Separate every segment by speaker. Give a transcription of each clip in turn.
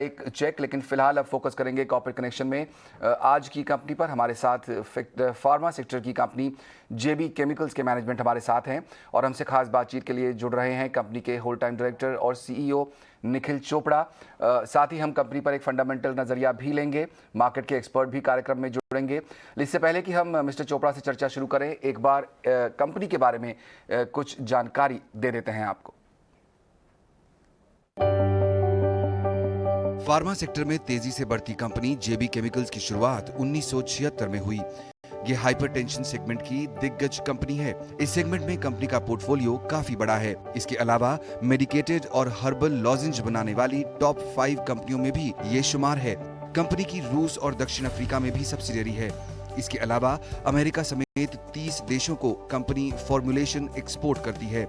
Speaker 1: एक चेक, लेकिन फिलहाल अब फोकस करेंगे कॉर्पोरेट कनेक्शन में आज की कंपनी पर। हमारे साथ फार्मा सेक्टर की कंपनी जेबी केमिकल्स के मैनेजमेंट हमारे साथ हैं और हमसे खास बातचीत के लिए जुड़ रहे हैं कंपनी के होल टाइम डायरेक्टर और सीईओ निखिल चोपड़ा। साथ ही हम कंपनी पर एक फंडामेंटल नज़रिया भी लेंगे, मार्केट के एक्सपर्ट भी कार्यक्रम में जुड़ेंगे। इससे पहले कि हम मिस्टर चोपड़ा से चर्चा शुरू करें, एक बार कंपनी के बारे में कुछ जानकारी दे देते हैं आपको।
Speaker 2: फार्मा सेक्टर में तेजी से बढ़ती कंपनी जेबी केमिकल्स की शुरुआत 1976 में हुई। ये हाइपरटेंशन सेगमेंट की दिग्गज कंपनी है। इस सेगमेंट में कंपनी का पोर्टफोलियो काफी बड़ा है। इसके अलावा मेडिकेटेड और हर्बल लॉजेंज बनाने वाली टॉप 5 कंपनियों में भी ये शुमार है। कंपनी की रूस और दक्षिण अफ्रीका में भी सब्सिडियरी है। इसके अलावा अमेरिका समेत 30 देशों को कंपनी फॉर्मुलेशन एक्सपोर्ट करती है।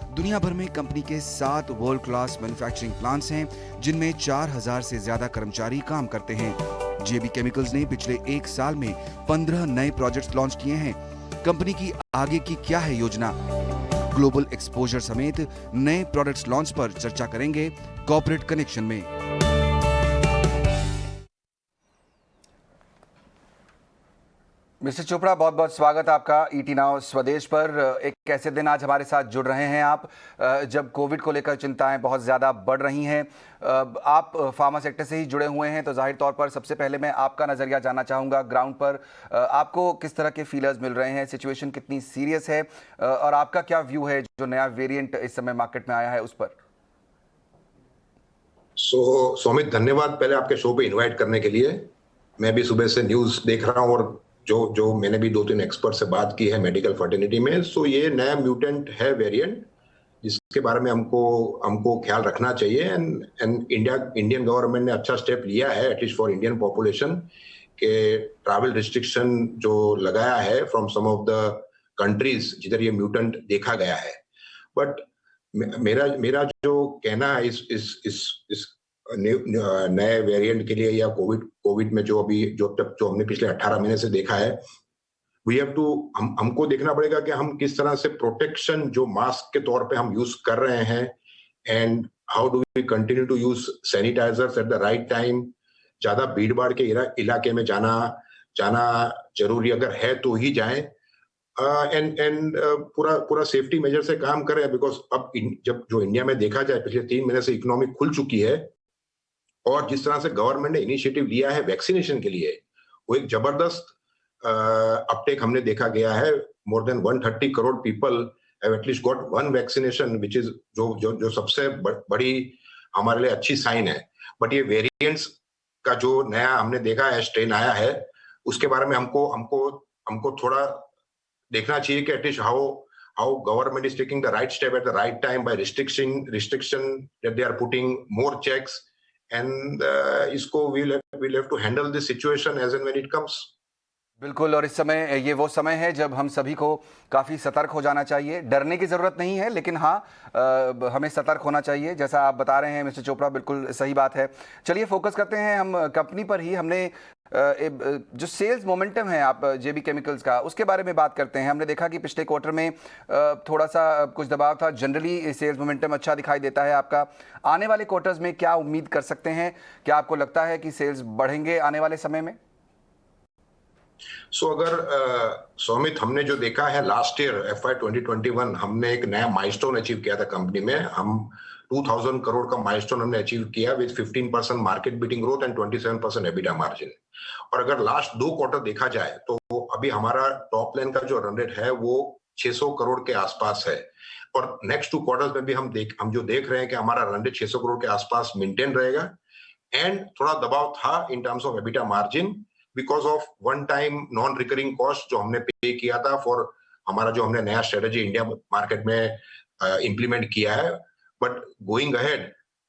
Speaker 2: दुनिया भर में कंपनी के 7 वर्ल्ड क्लास मैन्युफैक्चरिंग प्लांट्स हैं, जिनमें 4000 से ज्यादा कर्मचारी काम करते हैं। जेबी केमिकल्स ने पिछले 1 साल में 15 नए प्रोजेक्ट्स लॉन्च किए हैं। कंपनी की आगे की क्या है योजना? ग्लोबल एक्सपोजर समेत नए प्रोडक्ट्स लॉन्च पर चर्चा करेंगे कॉर्पोरेट कनेक्शन में।
Speaker 1: मिस्टर चोपड़ा, बहुत बहुत स्वागत आपका ईटी नाउ स्वदेश पर। एक ऐसे दिन आज हमारे साथ जुड़ रहे हैं आप जब कोविड को लेकर चिंताएं बहुत ज़्यादा बढ़ रही हैं। आप फार्मा सेक्टर से ही जुड़े हुए हैं, तो जाहिर तौर पर सबसे पहले मैं आपका नज़रिया जानना चाहूँगा ग्राउंड पर आपको किस तरह के फीलर्स मिल रहे हैं, सिचुएशन कितनी सीरियस है और आपका क्या व्यू है जो नया वेरिएंट इस समय मार्केट में आया है उस पर।
Speaker 3: सौमित, धन्यवाद पहले आपके शो पे इनवाइट करने के लिए। मैं भी सुबह से न्यूज़ देख रहा हूँ और जो मैंने भी 2-3 एक्सपर्ट से बात की है मेडिकल फर्टिलिटी में, सो ये नया म्यूटेंट है वेरिएंट, जिसके बारे में हमको ख्याल रखना चाहिए। एंड इंडियन गवर्नमेंट ने अच्छा स्टेप लिया है, एटलीस्ट फॉर इंडियन पॉपुलेशन, के ट्रैवल रिस्ट्रिक्शन जो लगाया है from some of the countries जिधर ये म्यूटेंट देखा गया है। बट मेरा जो कहना है इस नए वेरिएंट के लिए या कोविड में जो हमने पिछले 18 महीने से देखा है, वी हैव टू हमको देखना पड़ेगा कि हम किस तरह से प्रोटेक्शन जो मास्क के तौर पे हम यूज कर रहे हैं, and how do we continue to use sanitisers at the right time. ज्यादा भीड़ भाड़ के इलाके में जाना जरूरी अगर है तो ही जाएं, एंड पूरा सेफ्टी मेजर से काम करें। बिकॉज अब जब जो इंडिया में देखा जाए, पिछले 3 महीने से इकोनॉमी खुल चुकी है और जिस तरह से गवर्नमेंट ने इनिशिएटिव लिया है वैक्सीनेशन के लिए, वो एक जबरदस्त अपटेक हमने देखा गया है। More than 130 crore people have at least got one vaccination, which is जो सबसे बड़ी हमारे लिए अच्छी साइन है। बट ये वेरिएंट्स का जो नया हमने देखा है, स्ट्रेन आया है, उसके बारे में हमको थोड़ा देखना चाहिए कि at least how government is taking the right step at the right time by restriction that they are putting more checks, and इसको we'll have to handle this situation as and when it comes.
Speaker 1: बिल्कुल, और इस समय ये वो समय है जब हम सभी को काफ़ी सतर्क हो जाना चाहिए। डरने की ज़रूरत नहीं है, लेकिन हाँ हमें सतर्क होना चाहिए, जैसा आप बता रहे हैं मिस्टर चोपड़ा, बिल्कुल सही बात है। चलिए फोकस करते हैं हम कंपनी पर ही। हमने जो सेल्स मोमेंटम है आप जेबी केमिकल्स का, उसके बारे में बात करते हैं। हमने देखा कि पिछले क्वार्टर में थोड़ा सा कुछ दबाव था, जनरली सेल्स मोमेंटम अच्छा दिखाई देता है आपका। आने वाले क्वार्टर्स में क्या उम्मीद कर सकते हैं? क्या आपको लगता है कि सेल्स बढ़ेंगे आने वाले समय में?
Speaker 3: अगर सौमित, हमने जो देखा है लास्ट ईयर FY 2021, हमने एक नया माइलस्टोन अचीव किया था कंपनी में। हम 2000 करोड़ का माइलस्टोन हमने अचीव किया with 15% market beating growth and 27% EBITDA margin. और अगर लास्ट 2 क्वार्टर देखा जाए तो अभी हमारा टॉप लाइन का जो रन रेट है वो 600 करोड़ के आसपास है। और नेक्स्ट 2 क्वार्टर्स में भी हम जो देख रहे हैं कि हमारा रन रेट 600 करोड़ के आसपास मेंटेन रहेगा। एंड थोड़ा दबाव था इन terms of EBITDA margin because of one time non recurring cost जो हमने पे किया था फॉर हमारा जो हमने नया स्ट्रेटेजी इंडिया मार्केट में इंप्लीमेंट किया है। But going ahead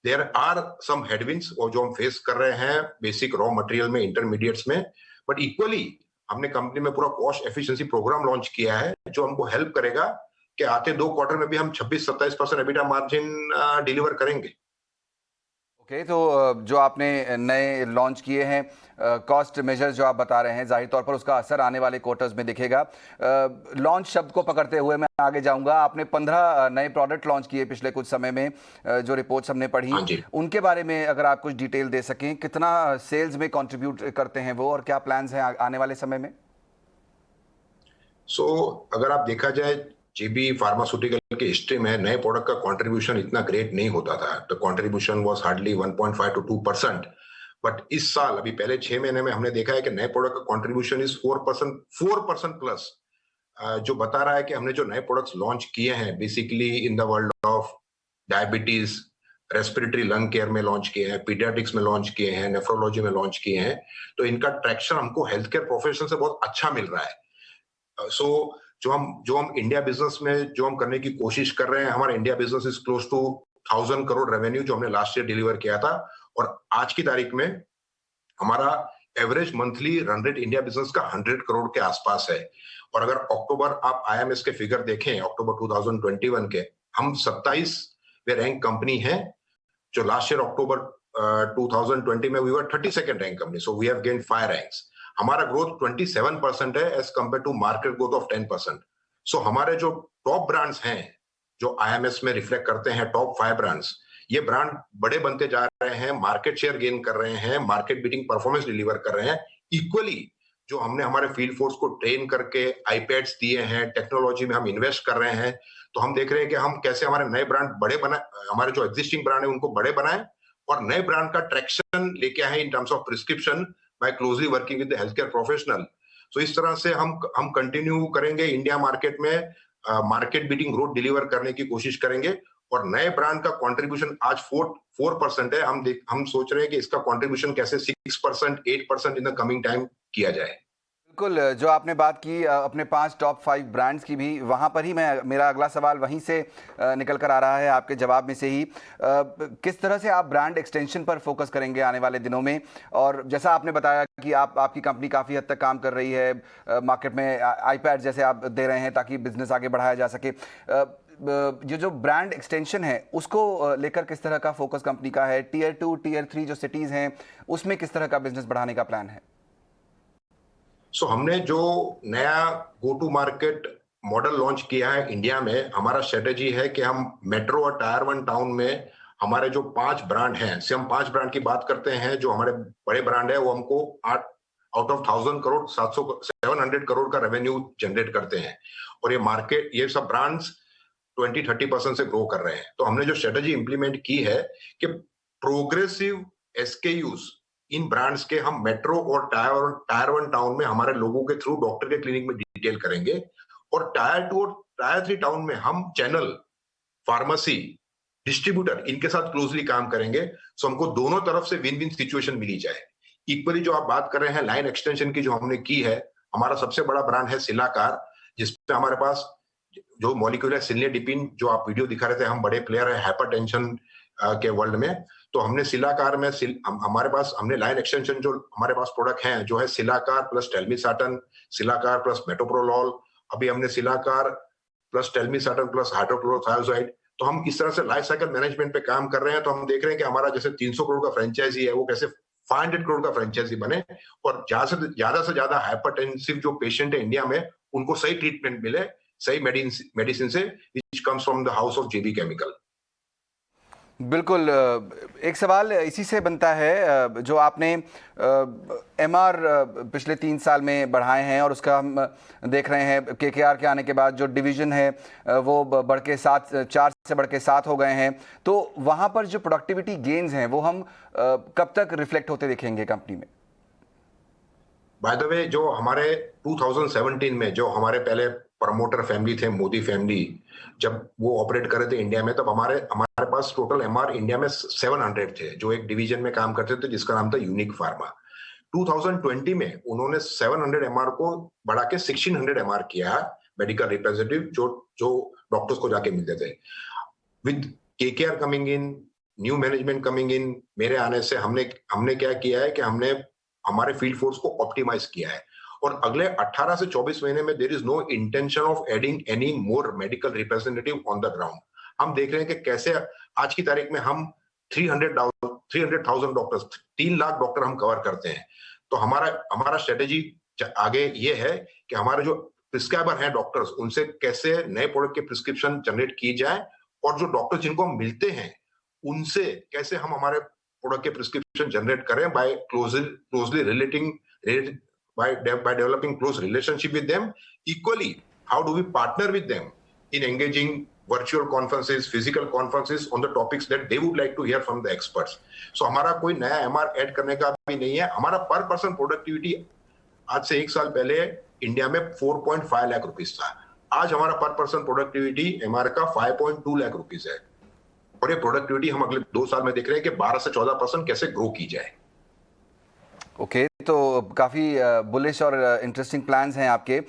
Speaker 3: there are some headwinds और जो हम फेस कर रहे हैं बेसिक रॉ मटेरियल में, इंटरमीडिएट्स में। बट इक्वली हमने कंपनी में पूरा कॉस्ट एफिशिएंसी प्रोग्राम लॉन्च किया है जो हमको हेल्प करेगा कि आते 2 क्वार्टर में भी हम 26-27% एबिटा मार्जिन डिलीवर करेंगे।
Speaker 1: ओके, तो जो आपने नए लॉन्च किए हैं, कॉस्ट मेजर्स जो आप बता रहे हैं, जाहिर तौर पर उसका असर आने वाले क्वार्टर्स में दिखेगा। लॉन्च शब्द को पकड़ते हुए मैं आगे जाऊंगा। आपने 15 नए प्रोडक्ट लॉन्च किए पिछले कुछ समय में, जो रिपोर्ट्स हमने पढ़ी,
Speaker 3: हाँ जी।
Speaker 1: उनके बारे में अगर आप कुछ डिटेल दे सकें, कितना सेल्स में कंट्रीब्यूट करते हैं वो और क्या प्लान्स हैं आने वाले समय में?
Speaker 3: अगर आप देखा जाए जेबी फार्मास्यूटिकल की हिस्ट्री में नए प्रोडक्ट का कंट्रीब्यूशन इतना ग्रेट नहीं होता था। The contribution was hardly 1.5 to 2%। But इस साल अभी पहले 6 महीने में हमने देखा है कि नए प्रोडक्ट का कंट्रीब्यूशन इज 4% प्लस, जो बता रहा है कि हमने जो नए प्रोडक्ट्स लॉन्च किए हैं basically in the world of diabetes, respiratory lung care में लॉन्च किए हैं, पीडियाट्रिक्स में लॉन्च किए हैं, नेफ्रोलॉजी में लॉन्च किए हैं, तो इनका ट्रैक्शन हमको हेल्थ केयर प्रोफेशन से बहुत अच्छा मिल रहा है। जो हम इंडिया बिजनेस में जो हम करने की कोशिश कर रहे हैं, हमारा India business is close to 1000 crore revenue जो हमने लास्ट ईयर डिलीवर किया था, और आज की तारीख में हमारा average monthly run rate India business का 100 करोड़ के आसपास है। और अगर अक्टूबर आप आईएमएस के फिगर देखें, अक्टूबर 2021 के, हम 27वें रैंक कंपनी है, जो लास्ट ईयर अक्टूबर 2020 में we were 32nd rank company, so we have gained 5 ranks. हमारा ग्रोथ 27% है as compare to market growth of 10%। So हमारे जो टॉप ब्रांड्स हैं जो आईएमएस में रिफ्लेक्ट करते हैं, टॉप 5 ब्रांड्स, ये ब्रांड बड़े बनते जा रहे हैं, मार्केट शेयर गेन कर रहे हैं, मार्केट बीटिंग परफॉर्मेंस डिलीवर कर रहे हैं। इक्वली जो हमने हमारे फील्ड फोर्स को ट्रेन करके आईपैड्स दिए हैं, टेक्नोलॉजी में हम इन्वेस्ट कर रहे हैं, तो हम देख रहे हैं कि हम कैसे हमारे नए ब्रांड बड़े बनाए, हमारे जो एग्जिस्टिंग ब्रांड है उनको बड़े बनाएं और नए ब्रांड का ट्रैक्शन लेके आए in terms of prescription by closely working with the health care professional. So इस तरह से हम कंटिन्यू करेंगे इंडिया मार्केट में, मार्केट बीटिंग ग्रोथ डिलीवर करने की कोशिश करेंगे। और नए ब्रांड का कंट्रीब्यूशन आज 4% है। हम सोच रहे हैं कि इसका कंट्रीब्यूशन कैसे 6%, 8% इन द कमिंग टाइम किया जाए।
Speaker 1: बिल्कुल, जो आपने बात की अपने 5 टॉप 5 ब्रांड्स की भी, वहाँ पर ही मेरा अगला सवाल वहीं से निकल कर आ रहा है आपके जवाब में से ही। किस तरह से आप ब्रांड एक्सटेंशन पर फोकस करेंगे आने वाले दिनों में? और जैसा आपने बताया कि आपकी कंपनी काफ़ी हद तक काम कर रही है, मार्केट में आईपैड जैसे आप दे रहे हैं ताकि बिजनेस आगे बढ़ाया जा सके। जो ब्रांड एक्सटेंशन है उसको लेकर किस तरह का फोकस कंपनी का है? Tier 2, Tier 3 जो सिटीज़ हैं उसमें किस तरह का बिजनेस बढ़ाने का प्लान है?
Speaker 3: हमने जो नया go to market model launch किया है इंडिया में, हमारा स्ट्रेटेजी है कि हम मेट्रो और टायर 1 टाउन में हमारे जो 5 ब्रांड हैं, से हम 5 ब्रांड की बात करते हैं, जो हमारे बड़े ब्रांड है वो हमको 8 आउट ऑफ 1000 करोड़ 700 करोड़ का रेवेन्यू जनरेट करते हैं, और ये सब ब्रांड्स 20-30% से ग्रो कर रहे हैं। तो हमने जो स्ट्रेटेजी इंप्लीमेंट की है कि प्रोग्रेसिव एसकेयूज इन ब्रांड्स के हम मेट्रो और टायर 1 टाउन में हमारे लोगों के थ्रू डॉक्टर के क्लिनिक में डिटेल करेंगे, और टायर 2 और टायर 3 टाउन में हम चैनल, फार्मेसी, डिस्ट्रीब्यूटर इनके साथ क्लोजली काम करेंगे। सो हमको दोनों तरफ से विन विन सिचुएशन मिली जाए। इक्वली जो आप बात कर रहे हैं लाइन एक्सटेंशन की, जो हमने की है, हमारा सबसे बड़ा ब्रांड है सिलाकार, जिसपे हमारे पास जो मॉलिक्यूलर सिलिडिपिन, जो आप वीडियो दिखा रहे थे, हम बड़े प्लेयर है हाइपरटेंशन के वर्ल्ड में। तो हमने सिलाकार में हमारे पास हमने लाइन एक्सटेंशन जो हमारे पास प्रोडक्ट हैं, जो है सिलाकार प्लस टेल्मिसाटन, सिलाकार प्लस मेटोप्रोलॉल, अभी हमने सिलाकार प्लस टेल्मिसाटन प्लस हाइड्रोक्लोरोथायोजाइड। तो हम इस तरह से लाइफ साइकिल मैनेजमेंट पे काम कर रहे हैं। तो हम देख रहे हैं कि हमारा जैसे 300 करोड़ का फ्रेंचाइजी है, वो कैसे 500 करोड़ का फ्रेंचाइजी बने, और ज्यादा से ज्यादा हाइपरटेंसिव जो पेशेंट है इंडिया में, उनको सही ट्रीटमेंट मिले, सही मेडिसिन से, which comes from the house of JB Chemical।
Speaker 1: बिल्कुल, एक सवाल इसी से बनता है, जो आपने एमआर पिछले 3 साल में बढ़ाए हैं और उसका हम देख रहे हैं केकेआर के आने के बाद जो डिवीज़न है वो बढ़ के 4 से बढ़ के 7 हो गए हैं। तो वहाँ पर जो प्रोडक्टिविटी गेन्स हैं वो हम कब तक रिफ्लेक्ट होते देखेंगे कंपनी में?
Speaker 3: बाय द वे, जो हमारे 2017 में जो हमारे पहले प्रमोटर फैमिली थे, मोदी फैमिली, जब वो ऑपरेट कर रहे थे इंडिया में, तब हमारे पास टोटल एमआर इंडिया में 700 थे, जो एक डिवीजन में काम करते थे जिसका नाम था यूनिक फार्मा। 2020 में उन्होंने 700 एमआर को बढ़ा के 1600 एमआर किया, मेडिकल रिप्रेजेंटेटिव जो डॉक्टर्स को जाके मिलते थे। With KKR coming in, new management coming in, मेरे आने से हमने क्या किया है कि हमने हमारे फील्ड फोर्स को ऑप्टिमाइज किया है, और अगले 18 से 24 महीने में there is no intention of adding any more medical representative on the ground. हम देख रहे हैं कि कैसे आज की तारीख में हम 300 300,000 डॉक्टर्स, 3 लाख डॉक्टर हम कवर करते हैं। तो हमारा स्ट्रेटेजी आगे ये है कि हमारे जो प्रिस्क्राइबर हैं डॉक्टर्स, उनसे कैसे नए प्रोडक्ट के प्रिस्क्रिप्शन जनरेट की जाए, और जो डॉक्टर जिनको हम मिलते हैं उनसे कैसे हम हमारे प्रोडक्ट के प्रिस्क्रिप्शन जनरेट करें by closely relating by developing close relationship with them. Equally, how do we partner with them in engaging virtual conferences, physical conferences on the topics that they would like to hear from the experts. So हमारा कोई नया MR add करने का भी नहीं है। हमारा पर पर्सन प्रोडक्टिविटी आज से 1 साल पहले इंडिया में 4.5 लाख रुपीस था। आज हमारा पर पर्सन प्रोडक्टिविटी MR का 5.2 लाख रुपीस है, और ये प्रोडक्टिविटी हम अगले 2 साल में देख रहे हैं कि 12 से 14% कैसे ग्रो की जाए।
Speaker 1: ओके, तो काफ़ी बुलिश और इंटरेस्टिंग प्लान्स हैं आपके।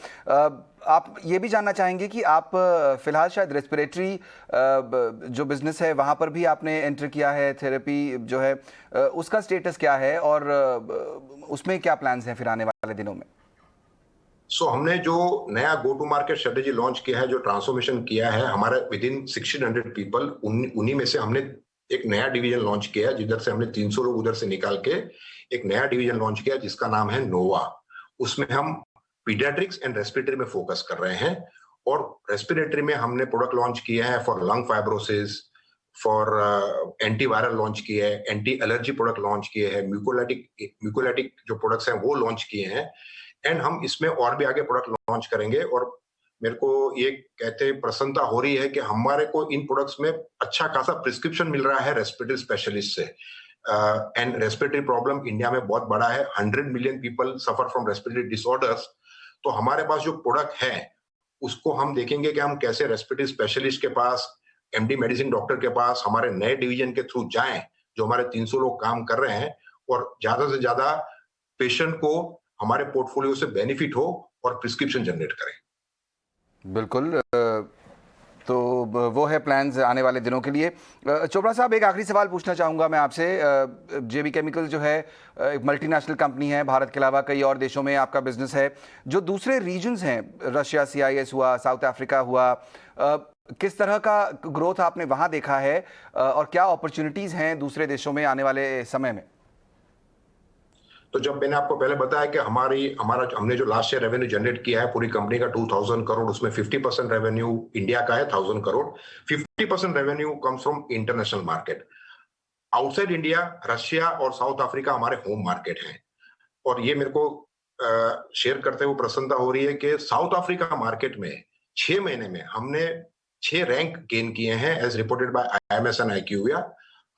Speaker 1: आप ये भी जानना चाहेंगे कि आप फिलहाल शायद रेस्पिरेटरी जो बिजनेस है वहाँ पर भी आपने एंटर किया है, थेरेपी जो है उसका स्टेटस क्या है, और उसमें क्या प्लान्स हैं फिर आने वाले दिनों में?
Speaker 3: हमने जो नया go to market strategy launch किया है, जो ट्रांसफॉर्मेशन किया है हमारे विद इन 1600 पीपल, उन्हीं में से हमने एक नया डिवीजन लॉन्च किया, जिधर से हमने 300 लोग उधर से निकाल के एक नया डिवीजन लॉन्च किया जिसका नाम है नोवा। उसमें हम पीडियाट्रिक्स एंड रेस्पिरेटरी में फोकस कर रहे हैं, और रेस्पिरेटरी में हमने प्रोडक्ट लॉन्च किया है for lung fibrosis, for antiviral launch किए हैं, एंटी एलर्जी प्रोडक्ट लॉन्च किए हैं, म्यूकोलाइटिक जो प्रोडक्ट्स हैं वो लॉन्च किए हैं, एंड हम इसमें और भी आगे प्रोडक्ट लॉन्च करेंगे। और मेरे को ये कहते प्रसन्नता हो रही है कि हमारे को इन प्रोडक्ट्स में अच्छा खासा प्रिस्क्रिप्शन मिल रहा है रेस्पिरेटरी स्पेशलिस्ट से। एंड रेस्पिरेटरी प्रॉब्लम इंडिया में बहुत बड़ा है, 100 million people suffer from respiratory disorders. तो हमारे पास जो प्रोडक्ट है उसको हम देखेंगे कि हम कैसे रेस्पिरेटरी स्पेशलिस्ट के पास, एमडी मेडिसिन डॉक्टर के पास हमारे नए डिवीजन के थ्रू जाएं, जो हमारे 300 लोग काम कर रहे हैं, और ज्यादा से ज्यादा पेशेंट को हमारे पोर्टफोलियो से बेनिफिट हो और प्रिस्क्रिप्शन जनरेट करें।
Speaker 1: बिल्कुल, तो वो है प्लान्स आने वाले दिनों के लिए। चोपड़ा साहब, एक आखिरी सवाल पूछना चाहूँगा मैं आपसे। जेबी केमिकल जो है एक मल्टीनेशनल कंपनी है, भारत के अलावा कई और देशों में आपका बिजनेस है। जो दूसरे रीजन्स हैं, रशिया, CIS हुआ, साउथ अफ्रीका हुआ, किस तरह का ग्रोथ आपने वहाँ देखा है, और क्या अपॉर्चुनिटीज़ हैं दूसरे देशों में आने वाले समय में?
Speaker 3: तो जब मैंने आपको पहले बताया कि हमने जो लास्ट ईयर रेवेन्यू जनरेट किया है पूरी कंपनी का 2000 करोड़, उसमें 50% रेवेन्यू इंडिया का है, 1000 crore. 50% revenue comes from international market. Outside India, Russia और साउथ अफ्रीका हमारे होम मार्केट हैं, और ये मेरे को शेयर करते हुए प्रसन्नता हो रही है कि साउथ अफ्रीका मार्केट में 6 महीने में हमने 6 रैंक गेन किए हैं as reported by IMS and IQVIA।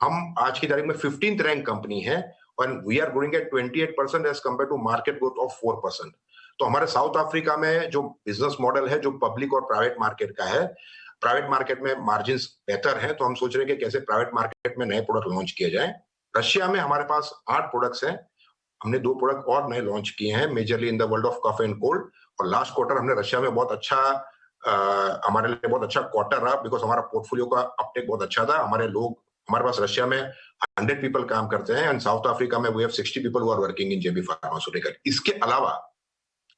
Speaker 3: हम आज की तारीख में 15th रैंक कंपनी है, और we are growing at 28% as compare to market growth of 4%। तो हमारे साउथ अफ्रीका में जो बिजनेस मॉडल है, जो पब्लिक और प्राइवेट मार्केट का है, प्राइवेट मार्केट में मार्जिन्स बेहतर है, तो हम सोच रहे हैं कि कैसे प्राइवेट मार्केट में नए प्रोडक्ट लॉन्च किए जाएं। रशिया में हमारे पास 8 प्रोडक्ट्स हैं, हमने 2 प्रोडक्ट और नए लॉन्च किए हैं, majorly in the world of cough and cold. और लास्ट क्वार्टर हमने रशिया में बहुत अच्छा, हमारे लिए बहुत अच्छा क्वार्टर रहा, बिकॉज हमारा पोर्टफोलियो का अपटेक बहुत अच्छा था। हमारे पास रशिया में 100 पीपल काम करते हैं, एंड साउथ अफ्रीका में we have 60 people who are working in JB pharmaceutical. इसके अलावा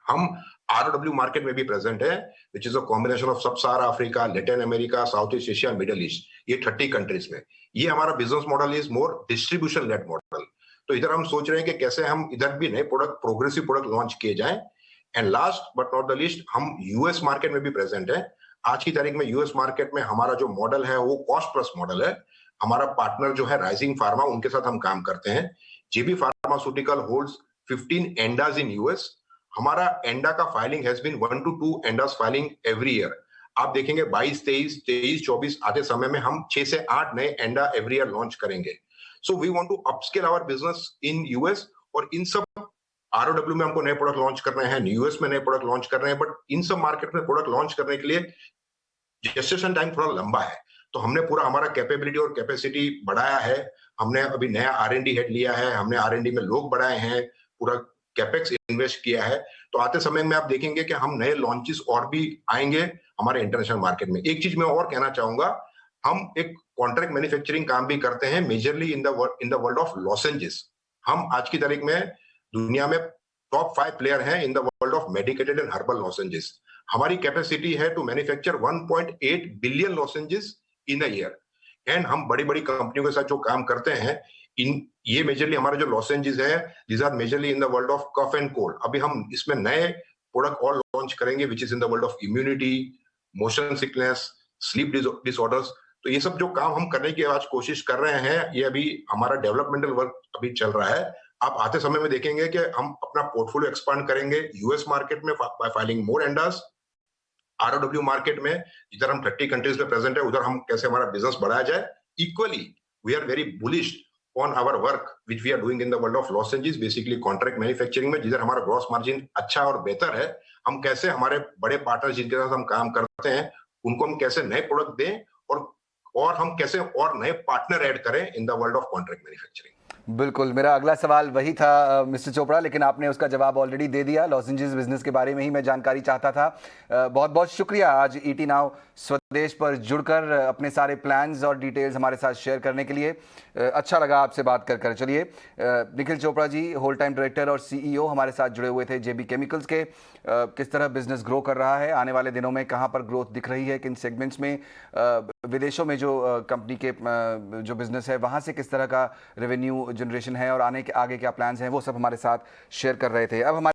Speaker 3: हम ROW मार्केट में भी प्रेजेंट है, which is a combination of sub Sahara Africa, Latin America, South East Asia, Middle East, ये 30 कंट्रीज में। ये हमारा business model is more distribution led model. तो इधर हम सोच रहे हैं कि कैसे हम इधर भी नए प्रोडक्ट, प्रोग्रेसिव प्रोडक्ट लॉन्च किए जाएं। And last but not the least, हम यूएस मार्केट में भी प्रेजेंट है। आज की तारीख में यूएस मार्केट में हमारा जो मॉडल है वो कॉस्ट प्लस मॉडल है। हमारा पार्टनर जो है राइजिंग फार्मा, उनके साथ हम काम करते हैं। JB pharmaceutical holds 15 ANDAs in US. हमारा एंडा का filing has been 1 to 2 ANDAs filing every year. आप देखेंगे 22, 23, 24 आते समय में हम 6 से 8 नए एंडा एवरी ईयर लॉन्च करेंगे। So we want to upscale our business in US, और इन सब ROW में हमको नए प्रोडक्ट लॉन्च करने हैं, यूएस में नए प्रोडक्ट लॉन्च कर रहे हैं, बट इन सब मार्केट में प्रोडक्ट लॉन्च करने के लिए जेस्टेशन टाइम थोड़ा लंबा है। तो हमने पूरा हमारा कैपेबिलिटी और कैपेसिटी बढ़ाया है। हमने अभी नया R&D हेड लिया है, हमने R&D में लोग बढ़ाए हैं, पूरा कैपेक्स इन्वेस्ट किया है। तो आते समय में आप देखेंगे कि हम नए लॉन्चेस और भी आएंगे हमारे इंटरनेशनल मार्केट में। एक चीज मैं और कहना चाहूंगा, हम एक कॉन्ट्रैक्ट मैन्युफैक्चरिंग काम भी करते हैं, majorly in the world of लॉजेंजेस। हम आज की तारीख में दुनिया में टॉप 5 प्लेयर हैं in the world of medicated and herbal lozenges. हमारी कैपेसिटी है to manufacture 1.8 billion lozenges in a year. And हम बड़ी बड़ी कंपनियों के साथ जो काम करते हैं, इन ये मेजरली हमारे जो लॉसेंजेस है, these are majorly in the world of cough and cold. अभी हम इसमें नए प्रोडक्ट और लॉन्च करेंगे which is in the world of immunity, motion sickness, sleep disorders. तो ये सब जो काम हम करने की आज कोशिश कर रहे हैं, ये अभी हमारा डेवलपमेंटल वर्क अभी चल रहा है। आप आते समय में देखेंगे कि हम अपना पोर्टफोलियो एक्सपांड करेंगे यूएस मार्केट में by filing more ANDAs, ROW market में जिधर हम 30 कंट्रीज में प्रेजेंट है, उधर हम कैसे हमारा बिजनेस बढ़ाया जाए। Equally we are very bullish on our work which we are doing in the world of lozenges, basically contract manufacturing में, जिधर हमारा ग्रॉस मार्जिन अच्छा और बेहतर है। हम कैसे हमारे बड़े पार्टनर जिनके साथ हम काम करते हैं उनको हम कैसे नए प्रोडक्ट दें और हम कैसे और नए पार्टनर ऐड करें इन the world of contract manufacturing.
Speaker 1: बिल्कुल, मेरा अगला सवाल वही था मिस्टर चोपड़ा, लेकिन आपने उसका जवाब ऑलरेडी दे दिया। लॉजेंजेस बिजनेस के बारे में ही मैं जानकारी चाहता था। बहुत बहुत शुक्रिया आज ईटी नाउ स्वदेश पर जुड़कर अपने सारे प्लान्स और डिटेल्स हमारे साथ शेयर करने के लिए। अच्छा लगा आपसे बात कर। चलिए, Nikhil Chopra ji whole time director और सीईओ हमारे साथ जुड़े हुए थे जेबी केमिकल्स के। किस तरह बिजनेस ग्रो कर रहा है, आने वाले दिनों में कहाँ पर ग्रोथ दिख रही है, किन सेगमेंट्स में, विदेशों में जो कंपनी के जो बिजनेस है वहाँ से किस तरह का रेवेन्यू जनरेशन है और आगे क्या प्लान्स हैं, वो सब हमारे साथ शेयर कर रहे थे। अब हमारे